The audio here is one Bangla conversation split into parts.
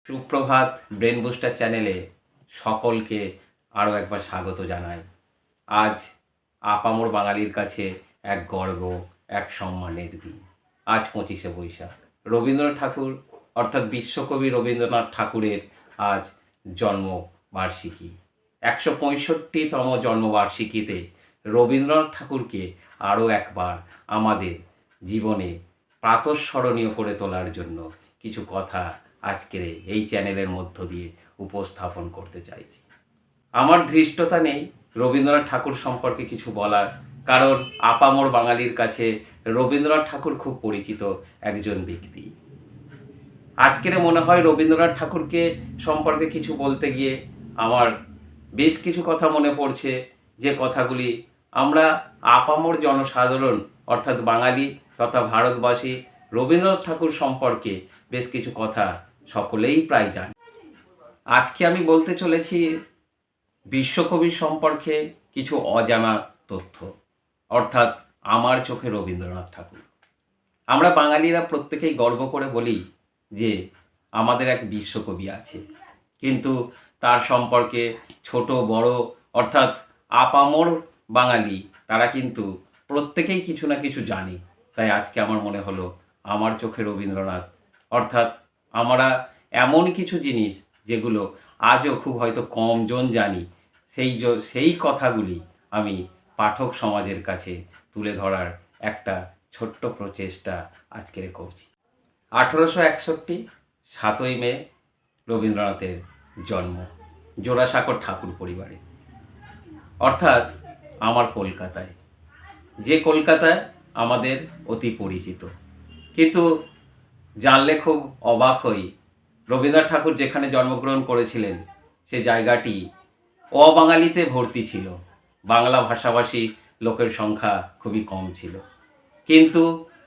সুপ্রভাত ব্রেন বুস্টার চ্যানেলে সকলকে আরও একবার স্বাগত জানাই। আজ আপামর বাঙালির কাছে এক গর্ব, এক সম্মানের দিন। আজ 25শে বৈশাখ, রবীন্দ্রনাথ ঠাকুর অর্থাৎ বিশ্বকবি রবীন্দ্রনাথ ঠাকুরের আজ জন্মবার্ষিকী। 165তম জন্মবার্ষিকীতে রবীন্দ্রনাথ ঠাকুরকে আরও একবার আমাদের জীবনে প্রাতঃস্মরণীয় করে তোলার জন্য কিছু কথা আজকের এই চ্যানেলের মধ্য দিয়ে উপস্থাপন করতে চাইছি। আমার ধৃষ্টতা নেই রবীন্দ্রনাথ ঠাকুর সম্পর্কে কিছু বলার, কারণ আপামর বাঙালির কাছে রবীন্দ্রনাথ ঠাকুর খুব পরিচিত একজন ব্যক্তি। আজকের মনে হয় রবীন্দ্রনাথ ঠাকুরকে সম্পর্কে কিছু বলতে গিয়ে আমার বেশ কিছু কথা মনে পড়ছে, যে কথাগুলি আমরা আপামর জনসাধারণ অর্থাৎ বাঙালি তথা ভারতবাসী রবীন্দ্রনাথ ঠাকুর সম্পর্কে বেশ কিছু কথা সকলেই প্রায় জানে। আজকে আমি বলতে চলেছি বিশ্বকবি সম্পর্কে কিছু অজানা তথ্য, অর্থাৎ আমার চোখে রবীন্দ্রনাথ ঠাকুর। আমরা বাঙালিরা প্রত্যেকেই গর্ব করে বলি যে আমাদের এক বিশ্বকবি আছে, কিন্তু তার সম্পর্কে ছোট বড় অর্থাৎ আপামর বাঙালি তারা কিন্তু প্রত্যেকেই কিছু না কিছু জানে। তাই আজকে আমার মনে হলো আমার চোখে রবীন্দ্রনাথ অর্থাৎ আমরা এমন কিছু জিনিস যেগুলো আজও খুব হয়তো কম জন জানি, সেই কথাগুলি আমি পাঠক সমাজের কাছে তুলে ধরার একটা ছোট্ট প্রচেষ্টা আজকের করছি। 1861 7ই মে রবীন্দ্রনাথের জন্ম জোড়াসাঁকোর ঠাকুর পরিবারে, অর্থাৎ আমার কলকাতায়, যে কলকাতায় আমাদের অতি পরিচিত। কিন্তু জানলে খুব অবাক হই, রবীন্দ্রনাথ ঠাকুর যেখানে জন্মগ্রহণ করেছিলেন সে জায়গাটি অবাঙালিতে ভর্তি ছিল। বাংলা ভাষাভাষী লোকের সংখ্যা খুবই কম ছিল, কিন্তু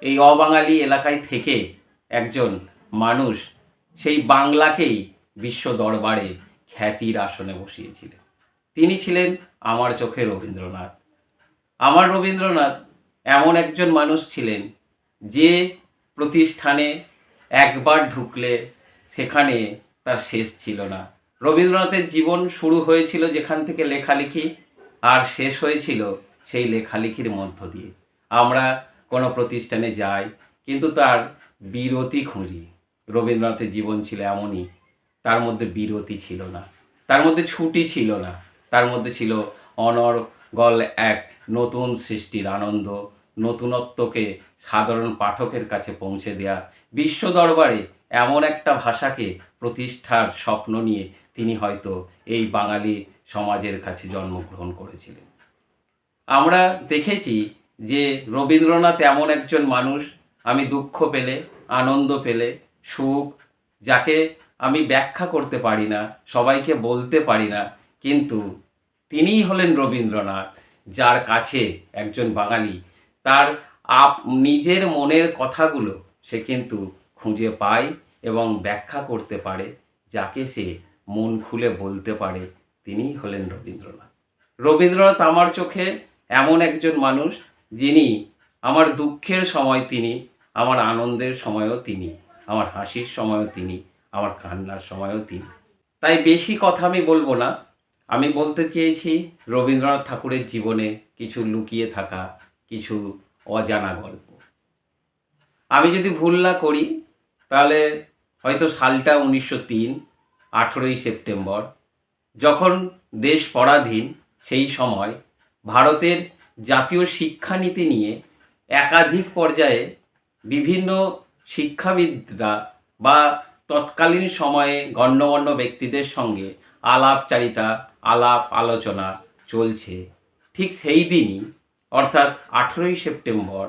এই অবাঙালি এলাকায় থেকে একজন মানুষ সেই বাংলাকেই বিশ্ব দরবারে খ্যাতির আসনে বসিয়েছিলেন। তিনি ছিলেন আমার চোখে রবীন্দ্রনাথ। আমার রবীন্দ্রনাথ এমন একজন মানুষ ছিলেন যে প্রতিষ্ঠানে একবার ঢুকলে সেখানে তার শেষ ছিল না। রবীন্দ্রনাথের জীবন শুরু হয়েছিল যেখান থেকে লেখালেখি, আর শেষ হয়েছিল সেই লেখালেখির মধ্য দিয়ে। আমরা কোনো প্রতিষ্ঠানে যাই কিন্তু তার বিরতি খুঁজি। রবীন্দ্রনাথের জীবন ছিল এমনই, তার মধ্যে বিরতি ছিল না, তার মধ্যে ছুটি ছিল না, তার মধ্যে ছিল অনর্গল এক নতুন সৃষ্টির আনন্দ, নতুনত্বকে সাধারণ পাঠকের কাছে পৌঁছে দেয়া, বিশ্ব দরবারে এমন একটা ভাষাকে প্রতিষ্ঠার স্বপ্ন নিয়ে তিনি হয়তো এই বাঙালি সমাজের কাছে জন্মগ্রহণ করেছিলেন। আমরা দেখেছি যে রবীন্দ্রনাথ এমন একজন মানুষ, আমি দুঃখ পেলে, আনন্দ পেলে, সুখ, যাকে আমি ব্যাখ্যা করতে পারি না, সবাইকে বলতে পারি না, কিন্তু তিনিই হলেন রবীন্দ্রনাথ, যার কাছে একজন বাঙালি তার নিজের মনের কথাগুলো সে কিন্তু খুঁজে পায় এবং ব্যাখ্যা করতে পারে, যাকে সে মন খুলে বলতে পারে, তিনিই হলেন রবীন্দ্রনাথ। রবীন্দ্রনাথ আমার চোখে এমন একজন মানুষ যিনি আমার দুঃখের সময় তিনি, আমার আনন্দের সময়ও তিনি, আমার হাসির সময়ও তিনি, আমার কান্নার সময়ও তিনি। তাই বেশি কথা আমি বলবো না, আমি বলতে চেয়েছি রবীন্দ্রনাথ ঠাকুরের জীবনে কিছু লুকিয়ে থাকা কিছু অজানা গল্প। আমি যদি ভুল না করি তাহলে হয়তো সালটা 1903, 18ই সেপ্টেম্বর, যখন দেশ পরাধীন, সেই সময় ভারতের জাতীয় শিক্ষানীতি নিয়ে একাধিক পর্যায়ে বিভিন্ন শিক্ষাবিদরা বা তৎকালীন সময়ে গণ্যমান্য ব্যক্তিদের সঙ্গে আলাপ আলোচনা চলছে। ঠিক সেই দিনই অর্থাৎ 18ই সেপ্টেম্বর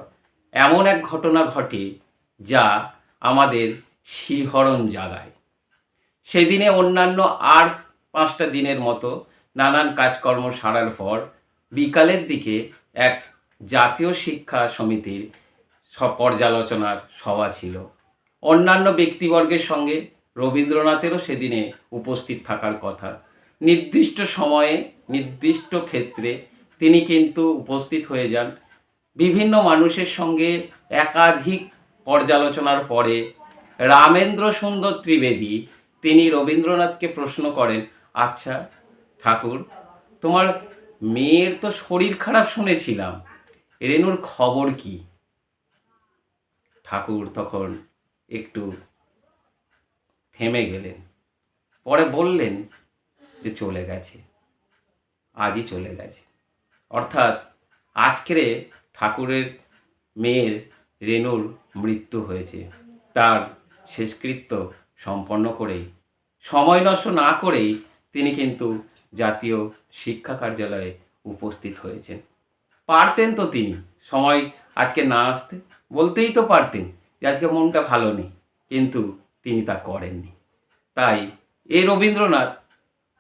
এমন এক ঘটনা ঘটে যা আমাদের শিহরণ জাগায়। সেদিনে অন্যান্য আর 5টা দিনের মতো নানান কাজকর্ম সারার পর বিকালের দিকে এক জাতীয় শিক্ষা সমিতির পর্যালোচনার সভা ছিল। অন্যান্য ব্যক্তিবর্গের সঙ্গে রবীন্দ্রনাথেরও সেদিনে উপস্থিত থাকার কথা। নির্দিষ্ট সময়ে নির্দিষ্ট ক্ষেত্রে তিনি কিন্তু উপস্থিত হয়ে যান। বিভিন্ন মানুষের সঙ্গে একাধিক পর্যালোচনার পরে রামেন্দ্র সুন্দর ত্রিবেদী তিনি রবীন্দ্রনাথকে প্রশ্ন করেন, আচ্ছা ঠাকুর, তোমার মেয়ের তো শরীর খারাপ শুনেছিলাম, রেনুর খবর কি? ঠাকুর তখন একটু থেমে গেলেন, পরে বললেন যে চলে গেছে, আজই চলে গেছে। অর্থাৎ আজকেরে ঠাকুরের মেয়ের রেনুর মৃত্যু হয়েছে। তার শেষকৃত্য সম্পন্ন করেই, সময় নষ্ট না করেই তিনি কিন্তু জাতীয় শিক্ষা কার্যালয়ে উপস্থিত হয়েছেন। পারতেন তো তিনি সময় আজকে না আসতে, বলতেই তো পারতেন যে আজকে মনটা ভালো নেই, কিন্তু তিনি তা করেননি। তাই এই রবীন্দ্রনাথ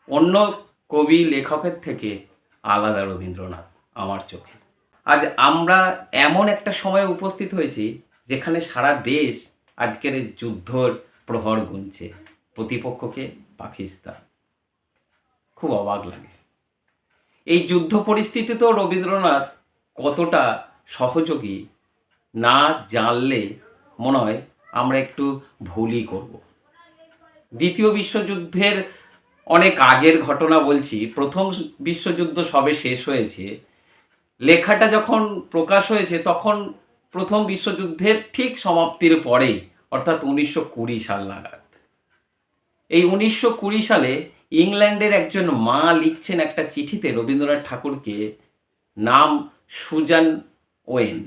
অন্য কবি লেখকের থেকে আলাদা রবীন্দ্রনাথ আমার চোখে। আজ আমরা এমন একটা সময়ে উপস্থিত হয়েছি যেখানে সারা দেশ আজকের এই যুদ্ধর প্রহর গুনছে, প্রতিপক্ষকে পাকিস্তান। খুব অবাক লাগে এই যুদ্ধ পরিস্থিতিতেও রবীন্দ্রনাথ কতটা সহযোগী না জানলে মনে হয় আমরা একটু ভুলই করব। দ্বিতীয় বিশ্বযুদ্ধের অনেক আগের ঘটনা বলছি, প্রথম বিশ্বযুদ্ধ সবে শেষ হয়েছে, লেখাটা যখন প্রকাশ হয়েছে তখন প্রথম বিশ্বযুদ্ধের ঠিক সমাপ্তির পরেই, অর্থাৎ 1920 সাল নাগাদ। এই 1920 সালে ইংল্যান্ডের একজন মা লিখছেন একটা চিঠিতে রবীন্দ্রনাথ ঠাকুরকে, নাম সুজান ওয়েন।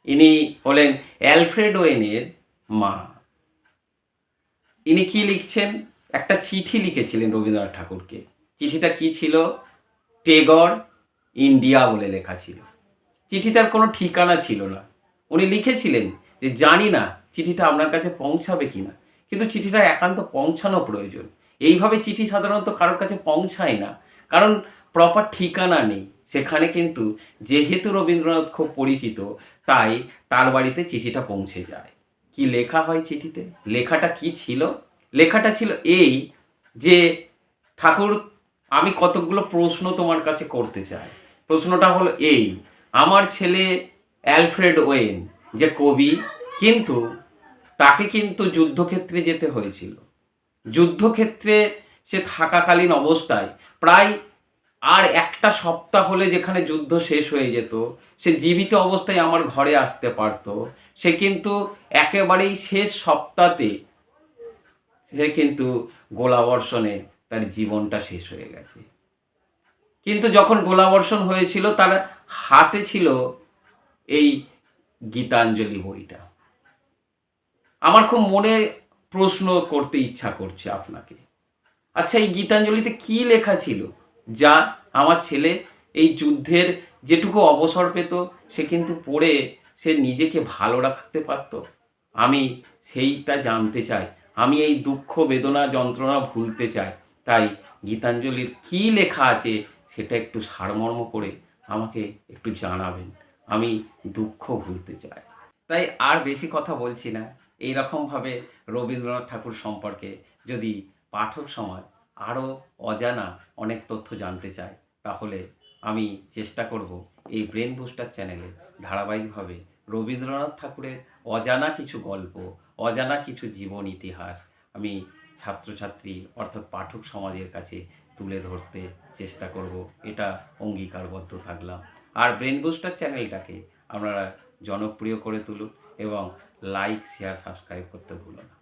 ইনি হলেন অ্যালফ্রেড ওয়েনের মা। ইনি কি লিখছেন? একটা চিঠি লিখেছিলেন রবীন্দ্রনাথ ঠাকুরকে। চিঠিটা কি ছিল? টেগর, ইন্ডিয়া বলে লেখা ছিল। চিঠিটার কোনো ঠিকানা ছিল না। উনি লিখেছিলেন যে জানি না চিঠিটা আপনার কাছে পৌঁছাবে কিনা, কিন্তু চিঠিটা একান্ত পৌঁছানো প্রয়োজন। এইভাবে চিঠি সাধারণত কারোর কাছে পৌঁছায় না, কারণ প্রপার ঠিকানা নেই সেখানে। কিন্তু যেহেতু রবীন্দ্রনাথ খুব পরিচিত, তাই তার বাড়িতে চিঠিটা পৌঁছে যায়। কি লেখা হয় চিঠিতে? লেখাটা কি ছিল? লেখাটা ছিল এই যে, ঠাকুর, আমি কতকগুলো প্রশ্ন তোমার কাছে করতে চাই। প্রশ্নটা হলো এই, আমার ছেলে অ্যালফ্রেড ওয়েন যে কবি, কিন্তু তাকে কিন্তু যুদ্ধক্ষেত্রে যেতে হয়েছিল। যুদ্ধক্ষেত্রে সে থাকাকালীন অবস্থায় প্রায় আর একটা সপ্তাহ হলে যেখানে যুদ্ধ শেষ হয়ে যেত, সে জীবিত অবস্থায় আমার ঘরে আসতে পারত। সে কিন্তু একেবারেই শেষ সপ্তাহতে সে কিন্তু গোলাবর্ষণে তার জীবনটা শেষ হয়ে গেছে। কিন্তু যখন গোলাবর্ষণ হয়েছিল তার হাতে ছিল এই গীতাঞ্জলি বইটা। আমার খুব মনে প্রশ্ন করতে ইচ্ছা করছে আপনাকে, আচ্ছা এই গীতাঞ্জলিতে কি লেখা ছিল যা আমার ছেলে এই যুদ্ধের যেটুকু অবসর পেত সে কিন্তু পড়ে সে নিজেকে ভালো রাখতে পারত? আমি সেইটা জানতে চাই। আমি এই দুঃখ বেদনা যন্ত্রণা ভুলতে চাই। তাই গীতাঞ্জলির কি লেখা আছে সেটা একটু সারমর্ম করে আমাকে একটু জানাবেন। আমি দুঃখ ভুলতে চাই। তাই আর বেশি কথা বলছি না। এই রকমভাবে রবীন্দ্রনাথ ঠাকুর সম্পর্কে যদি পাঠক সমাজ আরও অজানা অনেক তথ্য জানতে চায়, তাহলে আমি চেষ্টা করব এই ব্রেন বুস্টার চ্যানেলে ধারাবাহিকভাবে রবীন্দ্রনাথ ঠাকুরের অজানা কিছু গল্প, অজানা কিছু জীবন ইতিহাস আমি ছাত্রছাত্রী অর্থাৎ পাঠক সমাজের কাছে তুলে ধরতে চেষ্টা করব। এটা অঙ্গীকারবদ্ধ থাকলাম। আর ব্রেন বুস্টার চ্যানেলটাকে আপনারা জনপ্রিয় করে তুলুন এবং লাইক, শেয়ার, সাবস্ক্রাইব করতে ভুলো না।